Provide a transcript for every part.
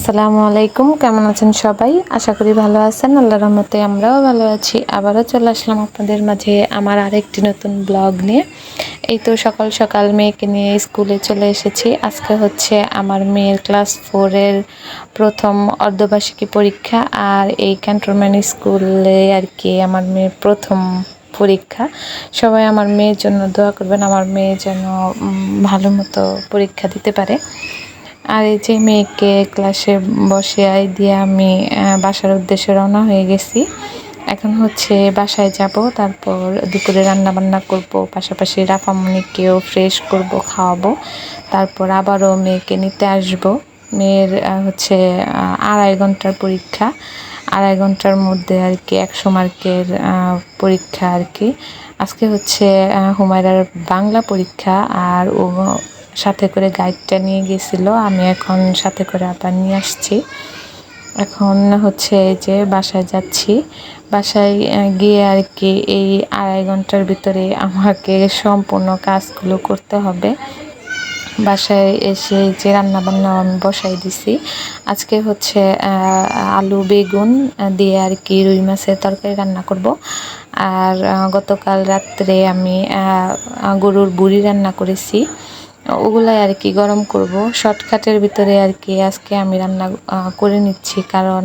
আসসালামু আলাইকুম, কেমন আছেন সবাই? আশা করি ভালো আছেন। আল্লাহর রহমতে আমরাও ভালো আছি। আবারও চলে আসলাম আপনাদের মাঝে আমার আরেকটি নতুন ব্লগ নিয়ে। এই তো সকাল সকাল মেয়েকে নিয়ে স্কুলে চলে এসেছি। আজকে হচ্ছে আমার মেয়ের ক্লাস 4-এর প্রথম অর্ধবার্ষিকী পরীক্ষা। আর এই ক্যান্টনমেন্ট স্কুলে আর কি আমার মেয়ের প্রথম পরীক্ষা। সবাই আমার মেয়ের জন্য দোয়া করবেন, আমার মেয়ে যেন ভালো মতো পরীক্ষা দিতে পারে। আর এই যে মেয়েকে ক্লাসে বসিয়ে দিয়ে আমি বাসার উদ্দেশ্যে রওনা হয়ে গেছি। এখন হচ্ছে বাসায় যাব, তারপর দুপুরে রান্না বান্না করব, পাশাপাশি রাফামণিকেও ফ্রেশ করব, খাওয়াবো। তারপর আবারও মেয়েকে নিতে আসব। মেয়ের হচ্ছে 2.5 ঘন্টার পরীক্ষা। 2.5 ঘন্টার মধ্যে আর কি 100 মার্কের পরীক্ষা আর কি। আজকে হচ্ছে হুমায়রার বাংলা পরীক্ষা, আর ও সাথে করে গাইডটা নিয়ে গেছিলো। আমি এখন সাথে করে আবার নিয়ে আসছি। এখন হচ্ছে এই যে বাসায় যাচ্ছি। বাসায় গিয়ে আর কি এই 2.5 ঘন্টার ভিতরে আমাকে সম্পূর্ণ কাজগুলো করতে হবে। বাসায় এসে যে রান্নাবান্না আমি বসাই দিছি। আজকে হচ্ছে আলু বেগুন দিয়ে আর কি রুই মাছের তরকারি রান্না করব। আর গতকাল রাত্রে আমি গরুর বুড়ি রান্না করেছি, ওগুলাই আর কি গরম করব। শর্টকাটের ভিতরে আর কি আজকে আমি রান্না করে নিচ্ছি, কারণ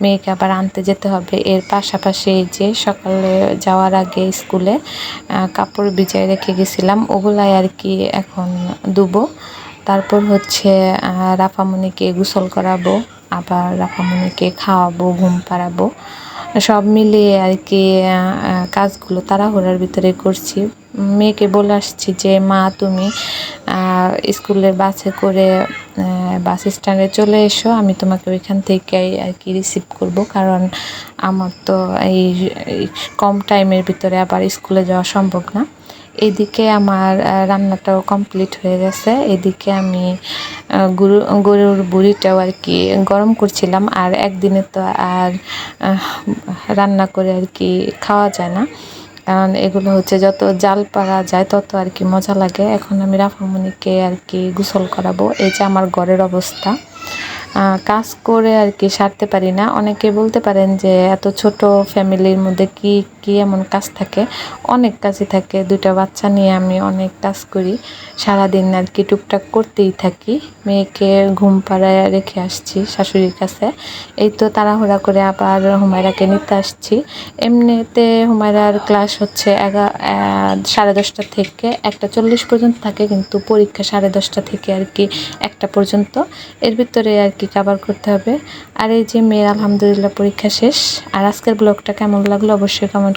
মেয়েকে আবার আনতে যেতে হবে। এর পাশাপাশি যে সকালে যাওয়ার আগে স্কুলে কাপড় ভিজায় রেখে গেছিলাম, ওগুলাই আর কি এখন ধুবো। তারপর হচ্ছে রাফামণিকে গোসল করাবো, আবার রাফামণিকে খাওয়াবো, ঘুম পাড়াবো। সব মিলিয়ে আর কি কাজগুলো তাড়াহুড়ার ভিতরে করছি। মেয়েকে বলে আসছি যে মা তুমি স্কুলের বাসে করে বাস স্ট্যান্ডে চলে এসো, আমি তোমাকে ওইখান থেকে আর কি রিসিভ করব, কারণ আমার তো এই কম টাইমের ভিতরে আবার স্কুলে যাওয়া সম্ভব না। এদিকে আমার রান্নাটাও কমপ্লিট হয়ে গেছে। এদিকে আমি গরুর বুড়িটাও আর কি গরম করছিলাম। আর একদিনে তো আর রান্না করে আর কি খাওয়া যায় না, কারণ এগুলো হচ্ছে যত জাল পাড়া যায় তত আর কি মজা লাগে। এখন আমি রাফামণিকে আর কি গোসল করাবো। এই যে আমার ঘরের অবস্থা, কাজ করে আর কি সারতে পারি না। অনেকে বলতে পারেন যে এত ছোট ফ্যামিলির মধ্যে কি কি এমন কাজ থাকে। অনেক কাজই থাকে। 2টা বাচ্চা নিয়ে আমি অনেক কাজ করি, সারাদিন আর কি টুকটাক করতেই থাকি। মেয়েকে ঘুম পাড়ায় রেখে আসছি শাশুড়ির কাছে। এই তো তাড়াহুড়া করে আবার হুমায়রাকে নিতে আসছি। এমনিতে হুমায়রার ক্লাস হচ্ছে 10:30 থেকে 1:40 পর্যন্ত থাকে, কিন্তু পরীক্ষা 10:30 থেকে আর কি 1টা পর্যন্ত। এর ভিতরে আর কি কভার করতে হবে। আর এই যে মেয়ের আলহামদুলিল্লাহ পরীক্ষা শেষ। আর আজকের ব্লগটা কেমন লাগলো অবশ্যই কমেন্ট